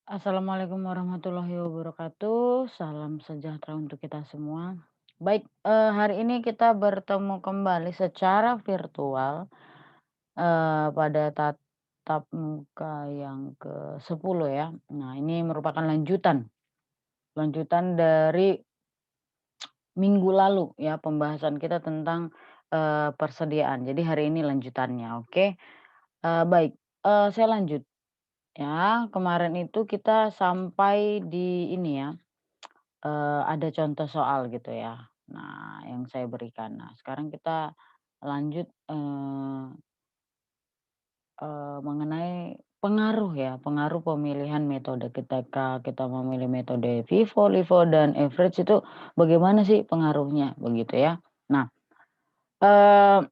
Assalamualaikum warahmatullahi wabarakatuh. Salam sejahtera untuk kita semua. Baik, hari ini kita bertemu kembali secara virtual, pada tatap muka yang ke-10 ya. Nah, ini merupakan lanjutan lanjutan dari minggu lalu ya, pembahasan kita tentang, persediaan. Jadi hari ini lanjutannya, oke? Baik, saya lanjut ya. Kemarin itu kita sampai di ini ya. Ada contoh soal gitu ya. Nah, yang saya berikan. Nah, sekarang kita lanjut, mengenai pengaruh ya, pengaruh pemilihan metode. Ketika kita memilih metode FIFO, LIFO, dan average itu bagaimana sih pengaruhnya, begitu ya. Nah, eee,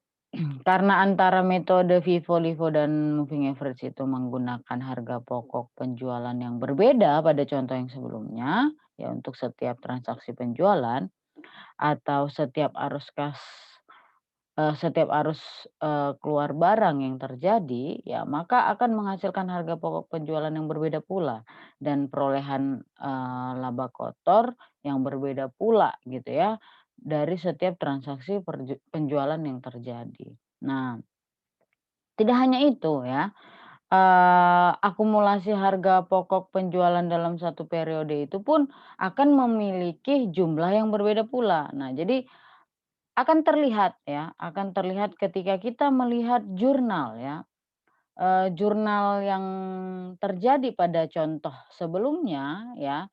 karena antara metode FIFO, LIFO, dan moving average itu menggunakan harga pokok penjualan yang berbeda pada contoh yang sebelumnya, ya untuk setiap transaksi penjualan atau setiap arus, keluar barang yang terjadi, ya maka akan menghasilkan harga pokok penjualan yang berbeda pula dan perolehan, laba kotor yang berbeda pula gitu ya, dari setiap transaksi penjualan yang terjadi. Nah, tidak hanya itu ya, akumulasi harga pokok penjualan dalam satu periode itu pun akan memiliki jumlah yang berbeda pula. Nah, jadi akan terlihat ya, akan terlihat ketika kita melihat jurnal ya, jurnal yang terjadi pada contoh sebelumnya ya,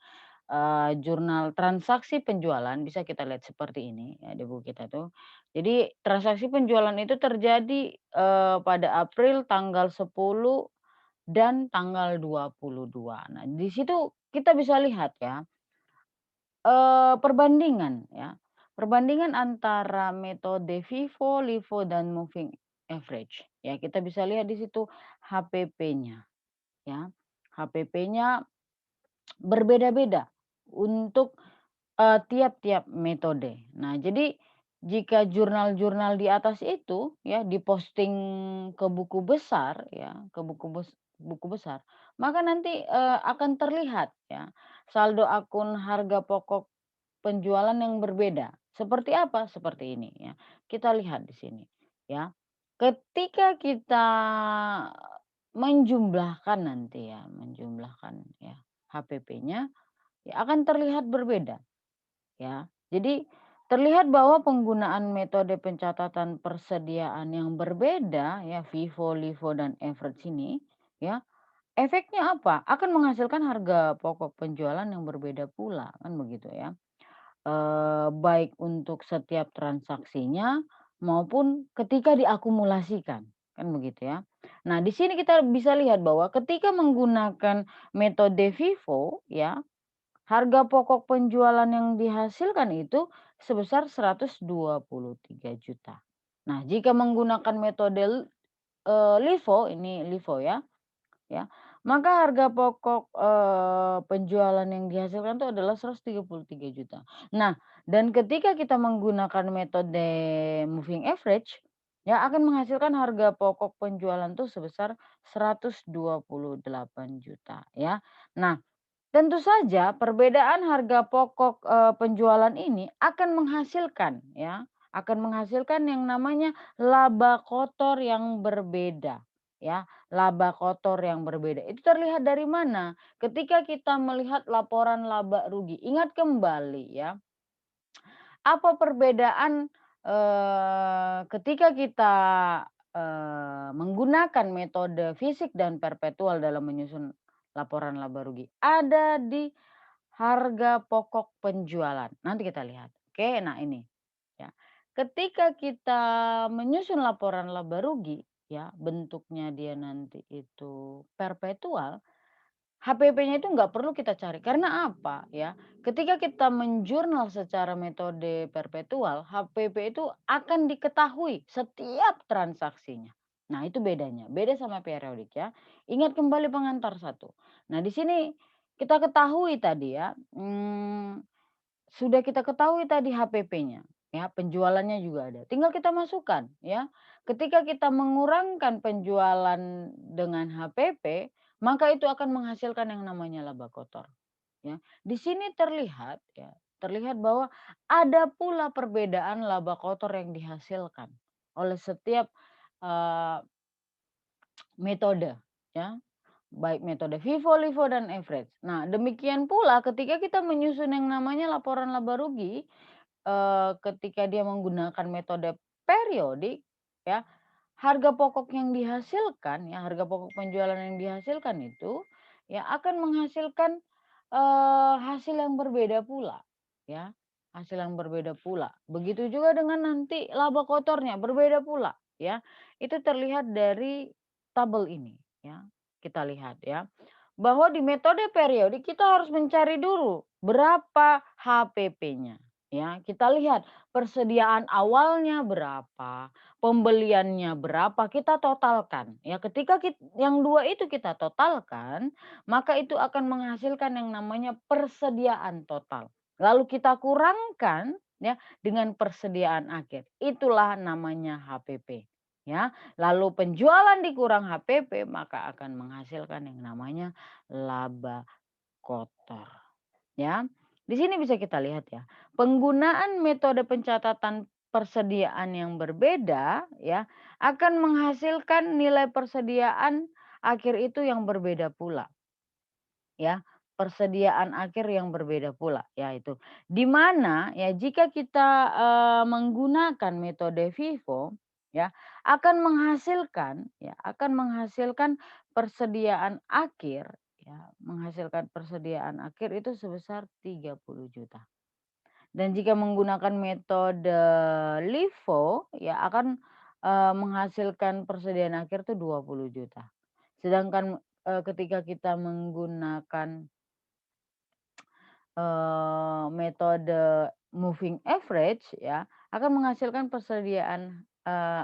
jurnal transaksi penjualan bisa kita lihat seperti ini ya di buku kita tuh. Jadi transaksi penjualan itu terjadi, pada April tanggal 10 dan tanggal 22. Nah, di situ kita bisa lihat ya, perbandingan ya, perbandingan antara metode FIFO, LIFO, dan moving average ya. Kita bisa lihat di situ HPP-nya ya. HPP-nya berbeda-beda untuk, tiap-tiap metode. Nah, jadi jika jurnal-jurnal di atas itu ya diposting ke buku besar ya, ke buku besar, maka nanti, akan terlihat ya saldo akun harga pokok penjualan yang berbeda. Seperti apa? Seperti ini ya. Kita lihat di sini ya. Ketika kita menjumlahkan nanti ya, menjumlahkan ya HPP-nya, ya akan terlihat berbeda ya. Jadi terlihat bahwa penggunaan metode pencatatan persediaan yang berbeda ya, FIFO, LIFO, dan average ini ya, efeknya apa? Akan menghasilkan harga pokok penjualan yang berbeda pula, kan begitu ya. Baik untuk setiap transaksinya maupun ketika diakumulasikan, kan begitu ya. Nah, di sini kita bisa lihat bahwa ketika menggunakan metode FIFO ya, harga pokok penjualan yang dihasilkan itu sebesar 123 juta. Nah, jika menggunakan metode, LIFO, ini LIFO ya, maka harga pokok, penjualan yang dihasilkan itu adalah 133 juta. Nah, dan ketika kita menggunakan metode moving average, ya akan menghasilkan harga pokok penjualan tuh sebesar 128 juta ya. Nah, tentu saja perbedaan harga pokok, penjualan ini akan menghasilkan ya, akan menghasilkan yang namanya laba kotor yang berbeda ya, laba kotor yang berbeda. Itu terlihat dari mana? Ketika kita melihat laporan laba rugi. Ingat kembali ya, apa perbedaan, ketika kita, menggunakan metode fisik dan perpetual dalam menyusun laporan laba rugi? Ada di harga pokok penjualan, nanti kita lihat. Oke, nah ini ya. Ketika kita menyusun laporan laba rugi ya, bentuknya dia nanti itu perpetual, HPP-nya itu nggak perlu kita cari, karena apa ya, ketika kita menjurnal secara metode perpetual, HPP itu akan diketahui setiap transaksinya. Nah itu bedanya, beda sama periodik ya. Ingat kembali pengantar satu. Nah di sini kita ketahui tadi ya, sudah kita ketahui tadi HPP-nya, ya, penjualannya juga ada. Tinggal kita masukkan, ya. Ketika kita mengurangkan penjualan dengan HPP, maka itu akan menghasilkan yang namanya laba kotor, ya. Di sini terlihat ya, terlihat bahwa ada pula perbedaan laba kotor yang dihasilkan oleh setiap, eee, metode, ya. Baik metode FIFO, LIFO, dan average. Nah, demikian pula ketika kita menyusun yang namanya laporan laba rugi, ketika dia menggunakan metode periodik, ya, harga pokok yang dihasilkan, ya, harga pokok penjualan yang dihasilkan itu, ya, akan menghasilkan, hasil yang berbeda pula, ya, hasil yang berbeda pula. Begitu juga dengan nanti laba kotornya berbeda pula, ya. Itu terlihat dari tabel ini, ya. Kita lihat ya, bahwa di metode periodik kita harus mencari dulu berapa HPP-nya, ya. Kita lihat persediaan awalnya berapa, pembeliannya berapa, kita totalkan. Ya, ketika yang 2 itu kita totalkan, maka itu akan menghasilkan yang namanya persediaan total. Lalu kita kurangkan ya dengan persediaan akhir. Itulah namanya HPP. Ya, lalu penjualan dikurang HPP maka akan menghasilkan yang namanya laba kotor. Ya. Di sini bisa kita lihat ya, penggunaan metode pencatatan persediaan yang berbeda ya, akan menghasilkan nilai persediaan akhir itu yang berbeda pula, ya. Persediaan akhir yang berbeda pula, ya itu. Di mana ya jika kita, menggunakan metode FIFO ya, akan menghasilkan persediaan akhir ya, menghasilkan persediaan akhir itu sebesar 30 juta. Dan jika menggunakan metode LIFO ya akan, menghasilkan persediaan akhir tuh 20 juta. Sedangkan, ketika kita menggunakan, metode moving average ya, akan menghasilkan persediaan,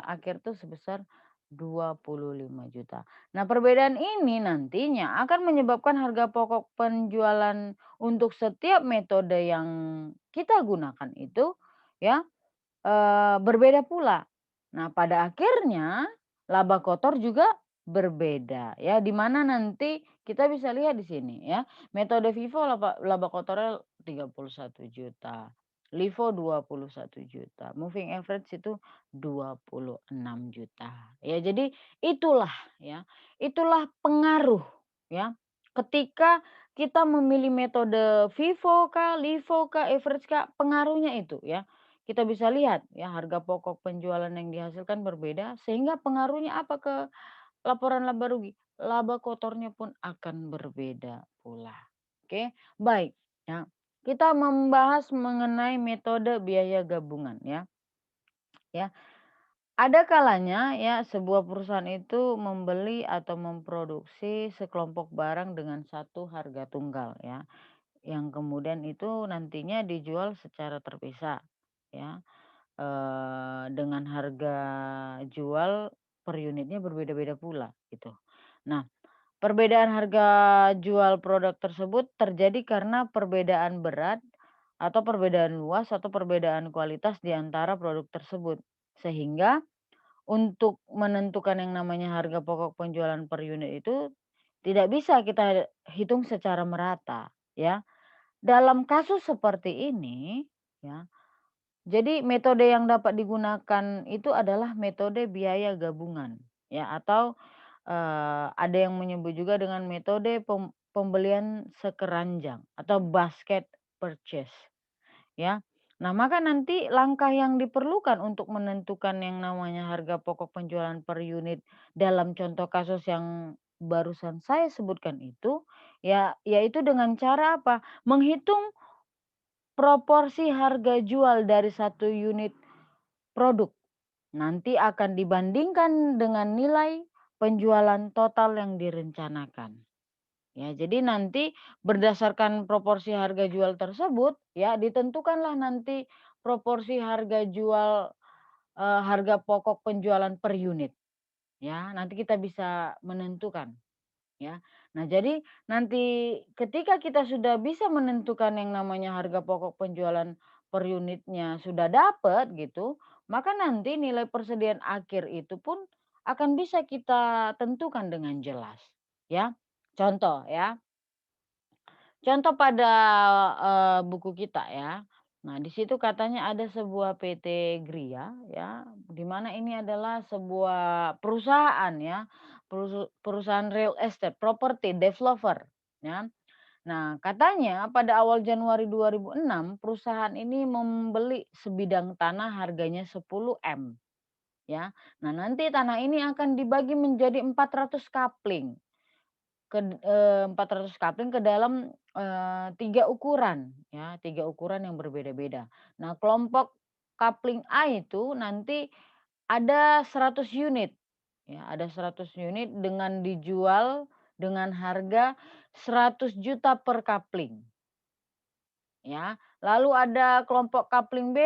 akhir tuh sebesar 25 juta. Nah, perbedaan ini nantinya akan menyebabkan harga pokok penjualan untuk setiap metode yang kita gunakan itu ya, berbeda pula. Nah, pada akhirnya laba kotor juga berbeda ya, di mana nanti kita bisa lihat di sini ya, metode FIFO laba kotornya 31 juta, LIFO 21 juta, moving average itu 26 juta. Ya, jadi itulah ya, itulah pengaruh ya, ketika kita memilih metode FIFO kah, LIFO kah, average kah, pengaruhnya itu ya. Kita bisa lihat ya harga pokok penjualan yang dihasilkan berbeda sehingga pengaruhnya apa ke laporan laba rugi? Laba kotornya pun akan berbeda pula. Oke, baik ya. Kita membahas mengenai metode biaya gabungan ya. Ya, ada kalanya ya sebuah perusahaan itu membeli atau memproduksi sekelompok barang dengan satu harga tunggal ya, yang kemudian itu nantinya dijual secara terpisah ya. Dengan harga jual per unitnya berbeda-beda pula gitu. Nah, perbedaan harga jual produk tersebut terjadi karena perbedaan berat atau perbedaan luas atau perbedaan kualitas di antara produk tersebut. Sehingga untuk menentukan yang namanya harga pokok penjualan per unit itu tidak bisa kita hitung secara merata ya. Dalam kasus seperti ini ya, jadi metode yang dapat digunakan itu adalah metode biaya gabungan ya, atau, ada yang menyebut juga dengan metode pembelian sekeranjang atau basket purchase ya. Nah, maka nanti langkah yang diperlukan untuk menentukan yang namanya harga pokok penjualan per unit dalam contoh kasus yang barusan saya sebutkan itu, ya yaitu dengan cara apa? Menghitung proporsi harga jual dari satu unit produk, nanti akan dibandingkan dengan nilai penjualan total yang direncanakan. Ya, jadi nanti berdasarkan proporsi harga jual tersebut, ya ditentukanlah nanti proporsi harga jual, harga pokok penjualan per unit. Ya, nanti kita bisa menentukan. Ya. Nah, jadi nanti ketika kita sudah bisa menentukan yang namanya harga pokok penjualan per unitnya sudah dapat gitu, maka nanti nilai persediaan akhir itu pun akan bisa kita tentukan dengan jelas, ya. Contoh ya, contoh pada, buku kita ya. Nah, di situ katanya ada sebuah PT Gria ya, di mana ini adalah sebuah perusahaan ya, perusahaan real estate, property developer ya. Nah, katanya pada awal Januari 2006 perusahaan ini membeli sebidang tanah harganya 10 M ya. Nah, nanti tanah ini akan dibagi menjadi 400 kapling. 400 kapling ke dalam, 3 ukuran ya, 3 ukuran yang berbeda-beda. Nah, kelompok kapling A itu nanti ada 100 unit ya, ada 100 unit dengan dijual dengan harga 100 juta per kapling ya. Lalu ada kelompok kapling B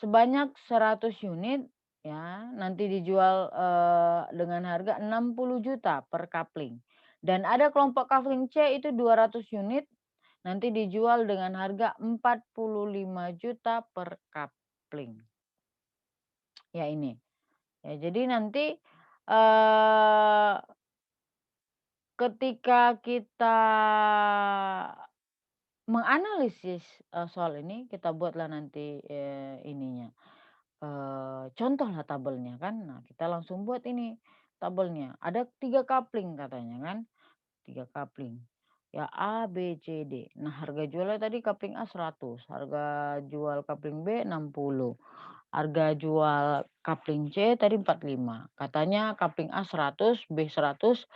sebanyak 100 unit ya, nanti dijual, dengan harga 60 juta per kapling. Dan ada kelompok kapling C itu 200 unit, nanti dijual dengan harga 45 juta per kapling. Ya ini, ya jadi nanti, eee, ketika kita menganalisis, soal ini kita buatlah nanti, ininya, contohlah tabelnya kan. Nah, kita langsung buat ini tabelnya. Ada 3 kapling katanya kan, 3 kapling. Ya A, B, C, D. Nah, harga jualnya tadi kapling A 100, harga jual kapling B 60, harga jual kapling C tadi 45. Katanya kapling A 100, B 100,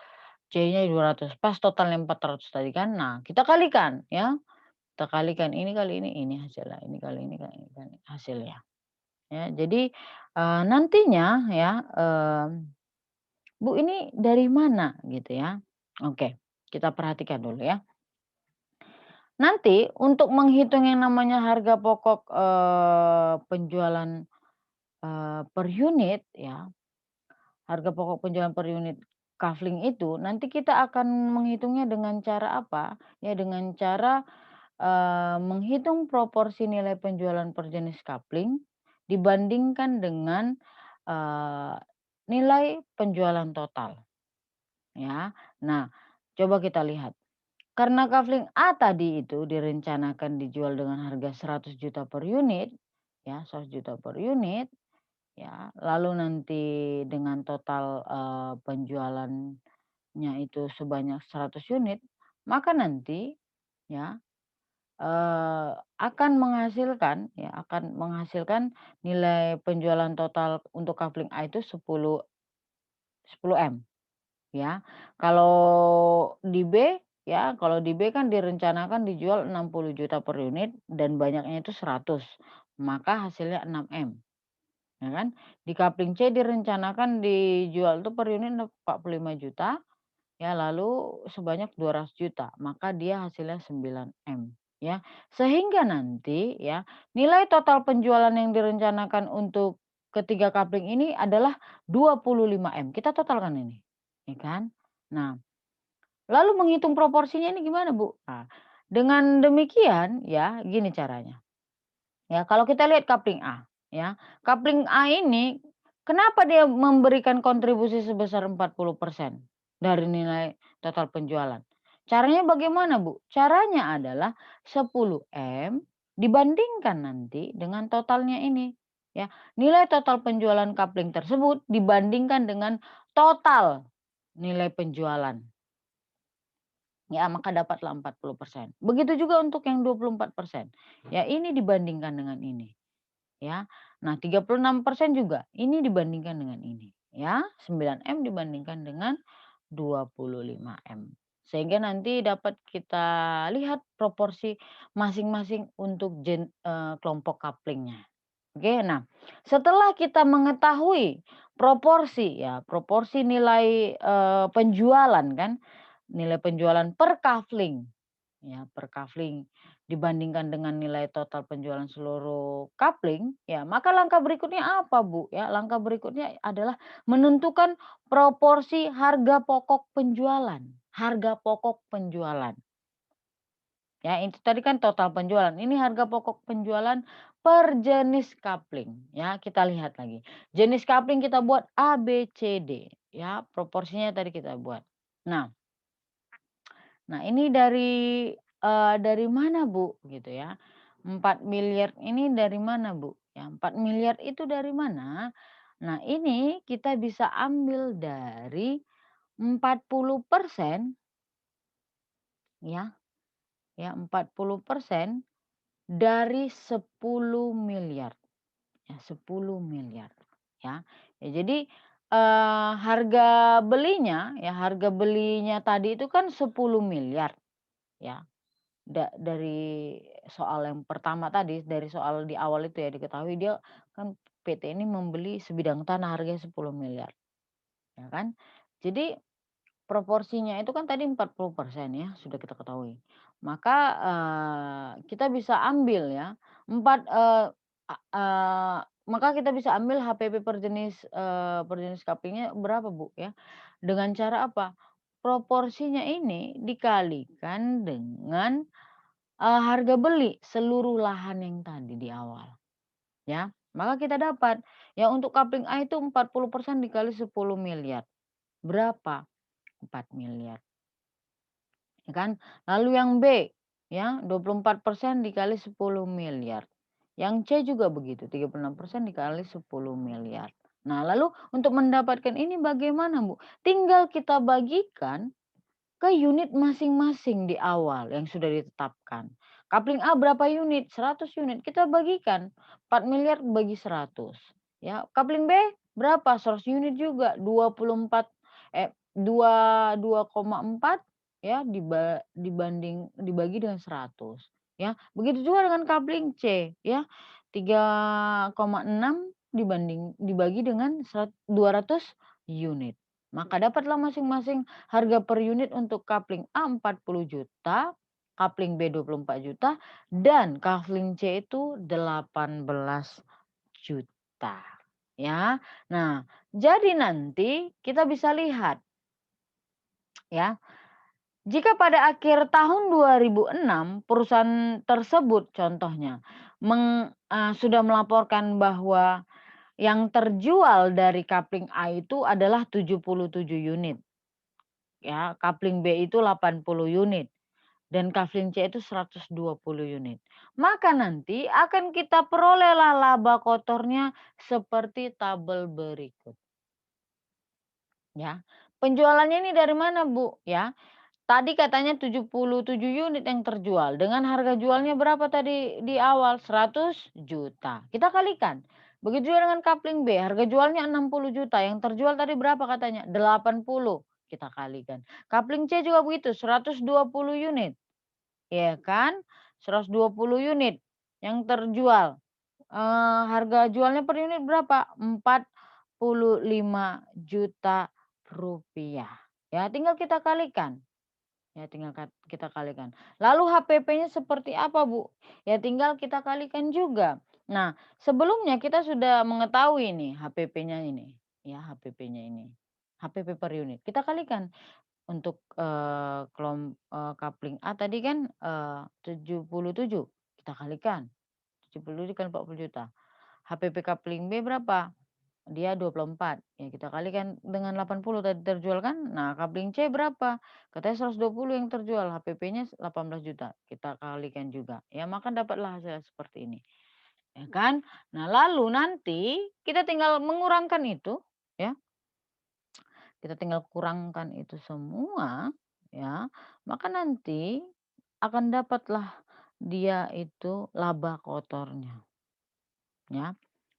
C-nya 200, pas totalnya 400 tadi kan. Nah, kita kalikan ya. Kita kalikan ini kali ini hasilnya, ini kali ini kali ini kali hasilnya, ya. Jadi, nantinya ya, "Bu, ini dari mana?" Gitu ya. Oke, kita perhatikan dulu ya. Nanti untuk menghitung yang namanya harga pokok, penjualan, per unit ya, harga pokok penjualan per unit kafling itu nanti kita akan menghitungnya dengan cara apa, ya dengan cara menghitung proporsi nilai penjualan per jenis kapling dibandingkan dengan, eee, nilai penjualan total, ya. Nah, coba kita lihat, karena kafling A tadi itu direncanakan dijual dengan harga 100 juta per unit, ya 100 juta per unit, ya, lalu nanti dengan total, penjualannya itu sebanyak 100 unit, maka nanti ya akan menghasilkan nilai penjualan total untuk kafling A itu 10 M ya. Kalau di B kalau di B kan direncanakan dijual 60 juta per unit dan banyaknya itu 100, maka hasilnya 6 M, ya kan. Di kafling C direncanakan dijual tuh per unit 45 juta. Ya, lalu sebanyak 200 juta, maka dia hasilnya 9 M, ya. Sehingga nanti ya, nilai total penjualan yang direncanakan untuk ketiga kapling ini adalah 25 M. Kita totalkan ini, ya kan. Nah, lalu menghitung proporsinya ini gimana, Bu? Nah, dengan demikian ya, gini caranya. Ya, kalau kita lihat kapling A, ya. Kapling A ini kenapa dia memberikan kontribusi sebesar 40% dari nilai total penjualan? Caranya bagaimana, Bu? Caranya adalah 10 M dibandingkan nanti dengan totalnya ini, ya. Nilai total penjualan kapling tersebut dibandingkan dengan total nilai penjualan. Ya, maka dapatlah 40%. Begitu juga untuk yang 24%. Ya, ini dibandingkan dengan ini. Ya. Nah, 36% juga ini dibandingkan dengan ini, ya. 9 M dibandingkan dengan 25 M. Sehingga nanti dapat kita lihat proporsi masing-masing untuk kelompok kaplingnya. Oke, nah setelah kita mengetahui proporsi nilai, penjualan kan, nilai penjualan per kafling. Ya, per kafling dibandingkan dengan nilai total penjualan seluruh kapling, ya maka langkah berikutnya apa, Bu? Ya, langkah berikutnya adalah menentukan proporsi harga pokok penjualan. Harga pokok penjualan. Ya, itu tadi kan total penjualan. Ini harga pokok penjualan per jenis kapling. Ya, kita lihat lagi. Jenis kapling kita buat A, B, C, D. Ya, proporsinya tadi kita buat. Nah, Nah ini dari mana Bu? Gitu ya. 4 miliar ini dari mana Bu? Ya 4 miliar itu dari mana? Nah ini kita bisa ambil dari 40% ya, 40% dari 10 miliar. Ya 10 miliar ya. Ya jadi, harga belinya tadi itu kan 10 miliar ya. Dari soal yang pertama tadi, dari soal di awal itu ya diketahui dia kan PT ini membeli sebidang tanah harganya 10 miliar ya kan. Jadi proporsinya itu kan tadi 40% ya, sudah kita ketahui. Maka, kita bisa ambil ya, 4, a maka kita bisa ambil HPP per jenis couplingnya berapa Bu ya, dengan cara apa? Proporsinya ini dikalikan dengan, harga beli seluruh lahan yang tadi di awal ya. Maka kita dapat, ya untuk coupling A itu 40% dikali 10 miliar, berapa? 4 miliar. Ya kan. Lalu yang B, ya 24% dikali 10 miliar. Yang C juga begitu, 36% dikali 10 miliar. Nah lalu untuk mendapatkan ini bagaimana Bu? Tinggal kita bagikan ke unit masing-masing di awal yang sudah ditetapkan. Kapling A berapa unit? 100 unit. Kita bagikan 4 miliar bagi 100. Ya. Kapling B berapa? 100 unit juga. 24 2,4 ya dibagi dengan 100 ya. Begitu juga dengan kapling C ya. 3,6 dibagi dengan 200 unit. Maka dapatlah masing-masing harga per unit untuk kapling A 40 juta, kapling B 24 juta, dan kapling C itu 18 juta. Ya. Nah, jadi nanti kita bisa lihat ya, jika pada akhir tahun 2006 perusahaan tersebut contohnya sudah melaporkan bahwa yang terjual dari kapling A itu adalah 77 unit. Ya, kapling B itu 80 unit dan kapling C itu 120 unit. Maka nanti akan kita perolehlah laba kotornya seperti tabel berikut. Ya. Penjualannya ini dari mana, Bu? Ya. Tadi katanya 77 unit yang terjual. Dengan harga jualnya berapa tadi di awal? 100 juta. Kita kalikan. Begitu juga dengan kapling B, harga jualnya 60 juta. Yang terjual tadi berapa katanya? 80. Kita kalikan. Kapling C juga begitu, 120 unit. Ya kan? 120 unit yang terjual. Harga jualnya per unit berapa? 45 juta rupiah. Ya, tinggal kita kalikan. Ya tinggal kita kalikan. Lalu HPP-nya seperti apa, Bu? Ya tinggal kita kalikan juga. Nah, sebelumnya kita sudah mengetahui nih HPP-nya ini, ya HPP-nya ini. HPP per unit. Kita kalikan untuk, kapling A tadi kan, 77, kita kalikan. 77 kali 40 juta. HPP kapling B berapa? Dia 24, ya kita kalikan dengan 80 tadi terjual kan. Nah kapling C berapa? Katanya 120 yang terjual, HPP-nya 18 juta. Kita kalikan juga, ya maka dapatlah hasil seperti ini, ya kan. Nah lalu nanti kita tinggal mengurangkan itu, ya. Kita tinggal kurangkan itu semua, ya. Maka nanti akan dapatlah dia itu laba kotornya, ya.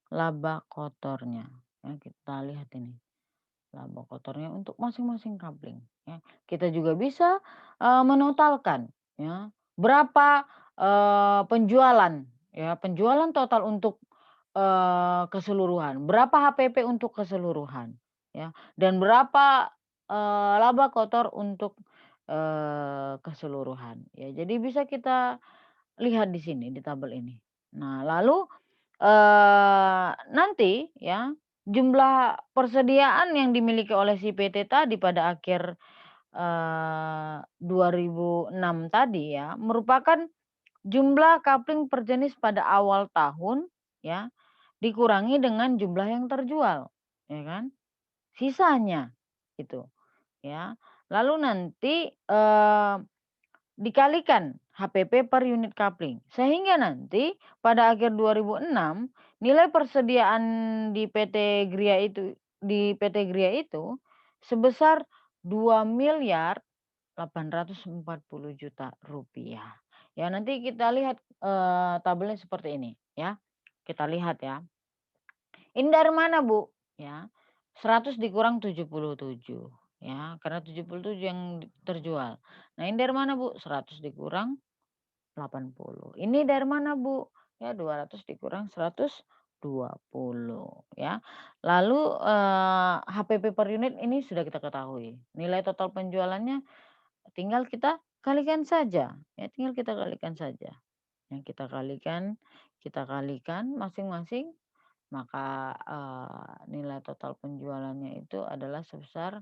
Laba kotornya, ya kita lihat ini. Laba kotornya untuk masing-masing kapling ya. Kita juga bisa, menotalkan ya, berapa, penjualan ya, penjualan total untuk, keseluruhan, berapa HPP untuk keseluruhan ya, dan berapa, laba kotor untuk, keseluruhan ya. Jadi bisa kita lihat di sini di tabel ini. Nah lalu, nanti ya, jumlah persediaan yang dimiliki oleh si PT tadi pada akhir, 2006 tadi ya, merupakan jumlah kapling per jenis pada awal tahun ya, dikurangi dengan jumlah yang terjual, ya kan, sisanya gitu ya. Lalu nanti, dikalikan HPP per unit coupling. Sehingga nanti pada akhir 2006 nilai persediaan di PT Gria itu sebesar Rp2.840.000.000. Ya nanti kita lihat, tabelnya seperti ini ya. Kita lihat ya. Ini dari mana, Bu? Ya, 100 dikurang 77 ya, karena 77 yang terjual. Nah, ini dari mana, Bu? 100 dikurang 80. Ini dari mana, Bu? Ya 200 dikurang 120 ya. Lalu, HPP per unit ini sudah kita ketahui. Nilai total penjualannya tinggal kita kalikan saja, ya tinggal kita kalikan saja. Yang kita kalikan masing-masing maka, nilai total penjualannya itu adalah sebesar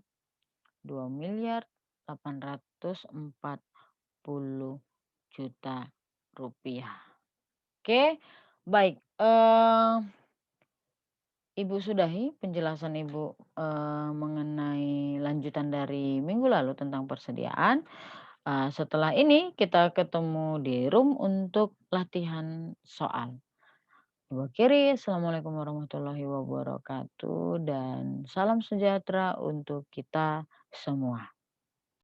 Rp2.840.000.000. Oke, baik, Ibu sudahi penjelasan Ibu, mengenai lanjutan dari minggu lalu tentang persediaan. Setelah ini kita ketemu di room untuk latihan soal. Ibu akhiri, assalamualaikum warahmatullahi wabarakatuh dan salam sejahtera untuk kita semua.